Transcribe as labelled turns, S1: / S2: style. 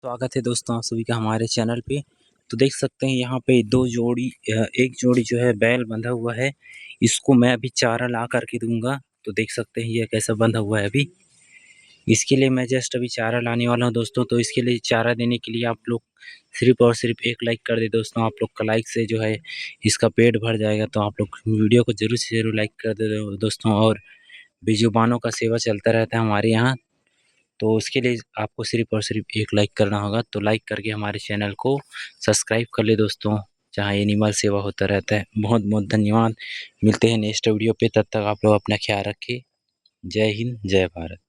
S1: स्वागत है दोस्तों आप सभी का हमारे चैनल पे। तो देख सकते हैं यहाँ पे दो जोड़ी एक जोड़ी जो है बैल बंधा हुआ है। इसको मैं अभी चारा ला करके दूंगा। तो देख सकते हैं ये कैसा बंधा हुआ है अभी। इसके लिए मैं जस्ट अभी चारा लाने वाला हूँ दोस्तों। तो इसके लिए चारा देने के लिए आप लोग सिर्फ और सिर्फ एक लाइक कर दे दोस्तों। आप लोग का लाइक से जो है इसका पेट भर जाएगा। तो आप लोग वीडियो को जरूर से जरूर लाइक कर दे दोस्तों। और बेजुबानों का सेवा चलता रहता है हमारे यहाँ। तो उसके लिए आपको सिर्फ और सिर्फ एक लाइक करना होगा। तो लाइक करके हमारे चैनल को सब्सक्राइब कर ले दोस्तों। जहाँ एनिमल सेवा होता रहता है। बहुत बहुत धन्यवाद। मिलते हैं नेक्स्ट वीडियो पे। तब तक आप लोग अपना ख्याल रखिए। जय हिंद जय भारत।